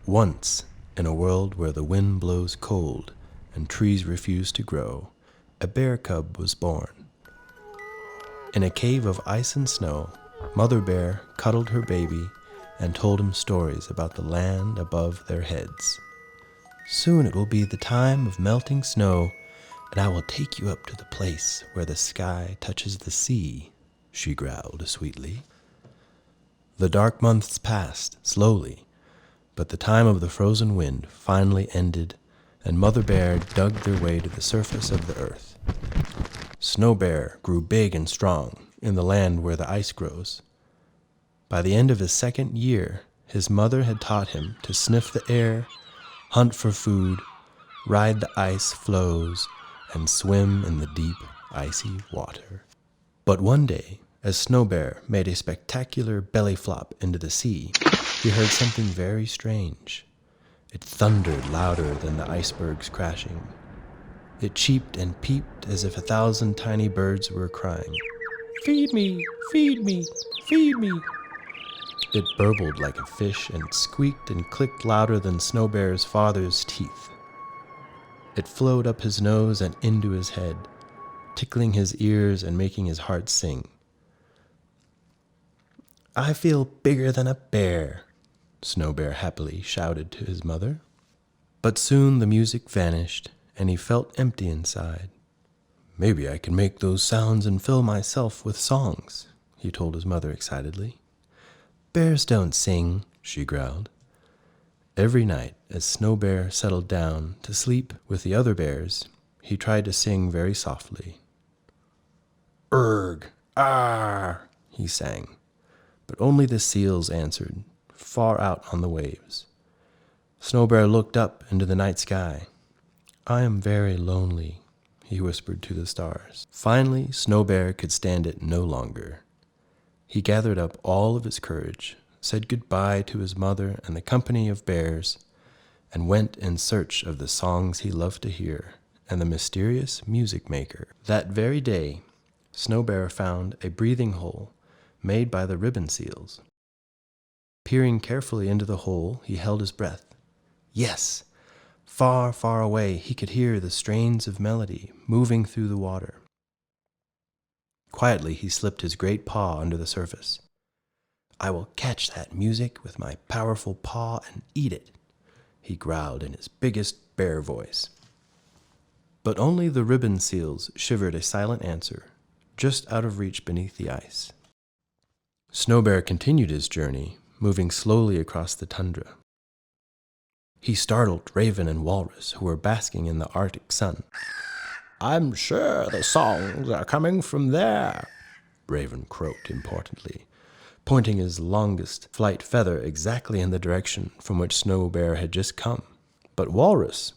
Once, in a world where the wind blows cold and trees refuse to grow, a bear cub was born. In a cave of ice and snow, Mother Bear cuddled her baby and told him stories about the land above their heads. "Soon it will be the time of melting snow, and I will take you up to the place where the sky touches the sea," she growled sweetly. The dark months passed slowly, but the time of the frozen wind finally ended, and Mother Bear dug their way to the surface of the earth. Snowbear grew big and strong in the land where the ice grows. By the end of his second year, his mother had taught him to sniff the air, hunt for food, ride the ice floes, and swim in the deep, icy water. But one day, as Snowbear made a spectacular belly flop into the sea, he heard something very strange. It thundered louder than the icebergs crashing. It cheeped and peeped as if 1,000 tiny birds were crying, "Feed me, feed me, feed me." It burbled like a fish and squeaked and clicked louder than Snowbear's father's teeth. It flowed up his nose and into his head, tickling his ears and making his heart sing. "I feel bigger than a bear," Snowbear happily shouted to his mother. But soon the music vanished, and he felt empty inside. "Maybe I can make those sounds and fill myself with songs," he told his mother excitedly. "Bears don't sing," she growled. Every night, as Snowbear settled down to sleep with the other bears, he tried to sing very softly. "Erg, ar," he sang, but only the seals answered, far out on the waves. Snowbear looked up into the night sky. "I am very lonely," he whispered to the stars. Finally, Snowbear could stand it no longer. He gathered up all of his courage, said goodbye to his mother and the company of bears, and went in search of the songs he loved to hear and the mysterious music maker. That very day, Snowbear found a breathing hole made by the ribbon seals. Peering carefully into the hole, he held his breath. Yes! Far, far away, he could hear the strains of melody moving through the water. Quietly, he slipped his great paw under the surface. "I will catch that music with my powerful paw and eat it," he growled in his biggest bear voice. But only the ribbon seals shivered a silent answer, just out of reach beneath the ice. Snowbear continued his journey, moving slowly across the tundra. He startled Raven and Walrus, who were basking in the Arctic sun. "I'm sure the songs are coming from there," Raven croaked importantly, pointing his longest flight feather exactly in the direction from which Snowbear had just come. But Walrus,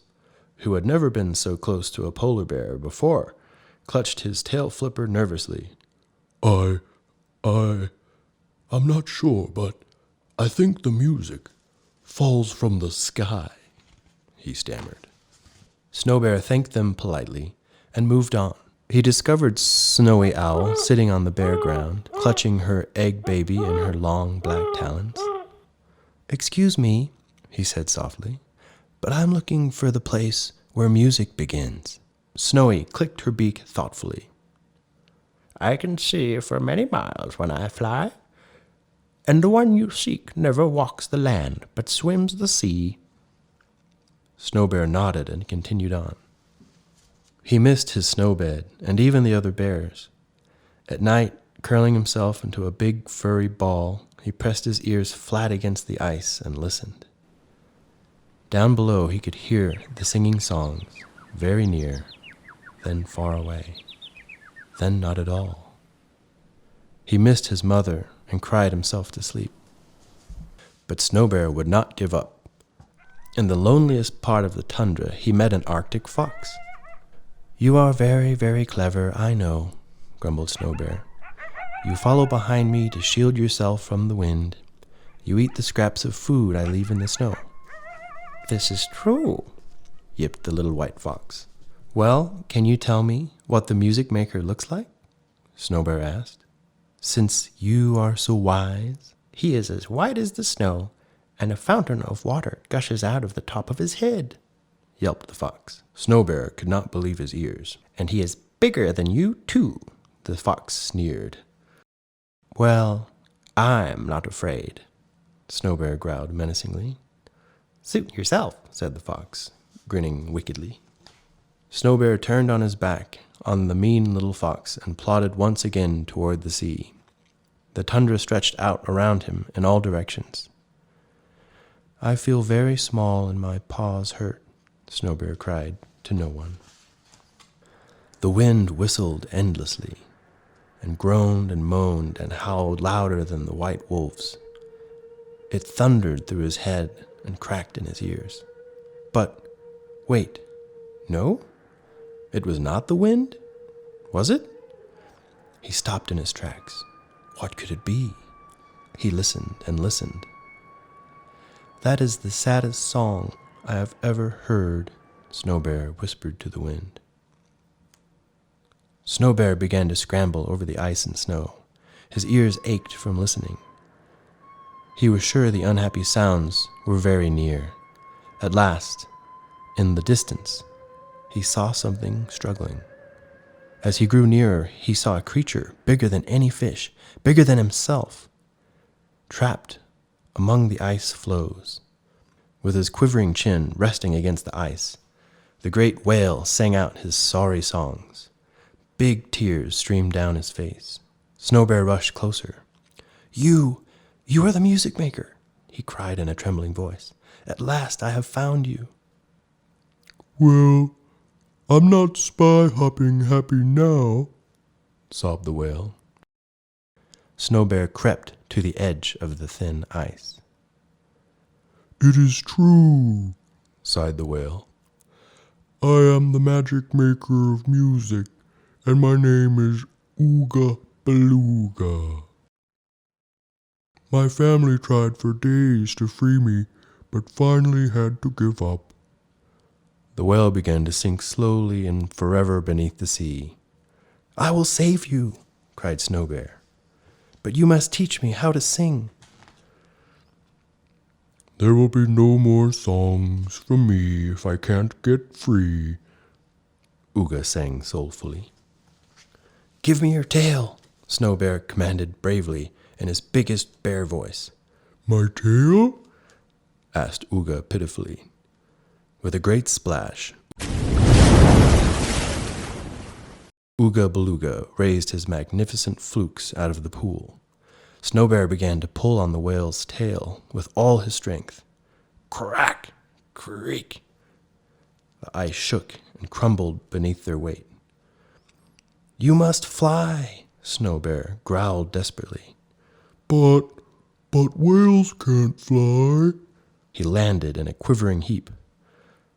who had never been so close to a polar bear before, clutched his tail flipper nervously. I'm not sure, but I think the music falls from the sky," he stammered. Snowbear thanked them politely and moved on. He discovered Snowy Owl sitting on the bare ground, clutching her egg baby in her long black talons. "Excuse me," he said softly, "but I'm looking for the place where music begins." Snowy clicked her beak thoughtfully. "I can see for many miles when I fly, and the one you seek never walks the land, but swims the sea." Snowbear nodded and continued on. He missed his snowbed and even the other bears. At night, curling himself into a big furry ball, he pressed his ears flat against the ice and listened. Down below he could hear the singing songs, very near, then far away, then not at all. He missed his mother and cried himself to sleep. But Snowbear would not give up. In the loneliest part of the tundra, he met an Arctic fox. "You are very, very clever, I know," grumbled Snowbear. "You follow behind me to shield yourself from the wind. You eat the scraps of food I leave in the snow." "This is true," yipped the little white fox. "Well, can you tell me what the music maker looks like?" Snowbear asked. "Since you are so wise." "He is as white as the snow, and a fountain of water gushes out of the top of his head," yelped the fox. Snowbear could not believe his ears. "And he is bigger than you, too," the fox sneered. "Well, I'm not afraid," Snowbear growled menacingly. "Suit yourself," said the fox, grinning wickedly. Snowbear turned on his back on the mean little fox and plodded once again toward the sea. The tundra stretched out around him in all directions. "I feel very small and my paws hurt," Snowbear cried to no one. The wind whistled endlessly, and groaned and moaned and howled louder than the white wolves. It thundered through his head and cracked in his ears. But, wait, no? It was not the wind? Was it? He stopped in his tracks. What could it be? He listened and listened. "That is the saddest song I have ever heard," Snowbear whispered to the wind. Snowbear began to scramble over the ice and snow. His ears ached from listening. He was sure the unhappy sounds were very near. At last, in the distance, he saw something struggling. As he grew nearer, he saw a creature bigger than any fish, bigger than himself, trapped among the ice floes. With his quivering chin resting against the ice, the great whale sang out his sorry songs. Big tears streamed down his face. Snowbear rushed closer. You are the music maker," he cried in a trembling voice. "At last I have found you." "Well, I'm not spy-hopping happy now," sobbed the whale. Snowbear crept to the edge of the thin ice. "It is true," sighed the whale. "I am the magic maker of music, and my name is Ooga Beluga. My family tried for days to free me, but finally had to give up." The whale began to sink slowly and forever beneath the sea. "I will save you," cried Snowbear. "But you must teach me how to sing." "There will be no more songs from me if I can't get free," Ooga sang soulfully. "Give me your tail," Snowbear commanded bravely in his biggest bear voice. "My tail?" asked Ooga pitifully. With a great splash, Ooga Beluga raised his magnificent flukes out of the pool. Snowbear began to pull on the whale's tail with all his strength. Crack! Creak! The ice shook and crumbled beneath their weight. "You must fly," Snowbear growled desperately. But whales can't fly." He landed in a quivering heap.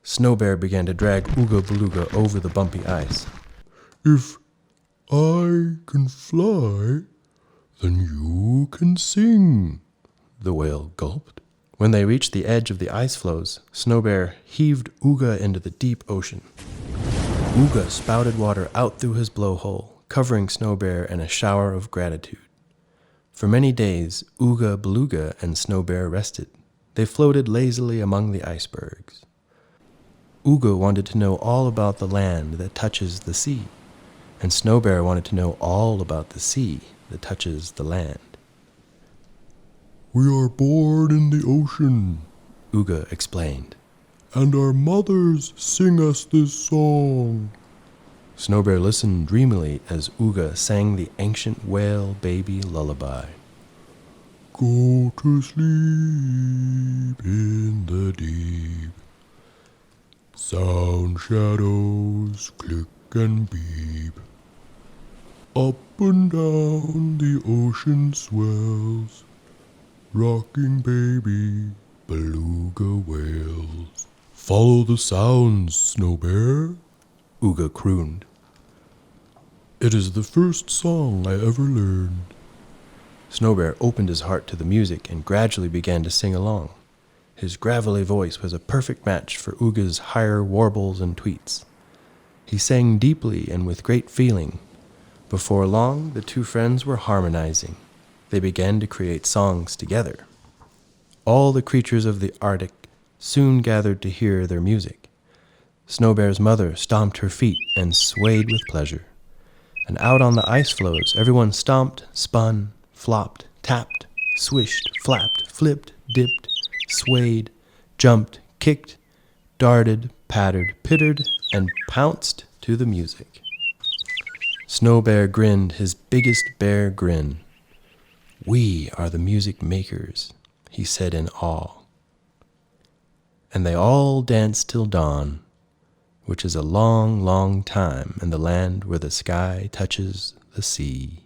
Snowbear began to drag Ooga Beluga over the bumpy ice. "If I can fly, then you can sing," the whale gulped. When they reached the edge of the ice floes, Snowbear heaved Ooga into the deep ocean. Ooga spouted water out through his blowhole, covering Snowbear in a shower of gratitude. For many days, Ooga Beluga and Snowbear rested. They floated lazily among the icebergs. Ooga wanted to know all about the land that touches the sea, and Snowbear wanted to know all about the sea that touches the land. "We are born in the ocean," Ooga explained. "and our mothers sing us this song." Snowbear listened dreamily as Ooga sang the ancient whale baby lullaby. "Go to sleep in the deep. Sound shadows click and beep. Up and down the ocean swells, rocking baby beluga whales." "Follow the sounds, Snowbear," Ooga crooned. "It is the first song I ever learned." Snowbear opened his heart to the music and gradually began to sing along. His gravelly voice was a perfect match for Ooga's higher warbles and tweets. He sang deeply and with great feeling. Before long, the two friends were harmonizing. They began to create songs together. All the creatures of the Arctic soon gathered to hear their music. Snowbear's mother stomped her feet and swayed with pleasure. And out on the ice floes, everyone stomped, spun, flopped, tapped, swished, flapped, flipped, dipped, swayed, jumped, kicked, darted, pattered, pittered, and pounced to the music. Snowbear grinned his biggest bear grin. "We are the music makers," he said in awe. And they all danced till dawn, which is a long, long time in the land where the sky touches the sea.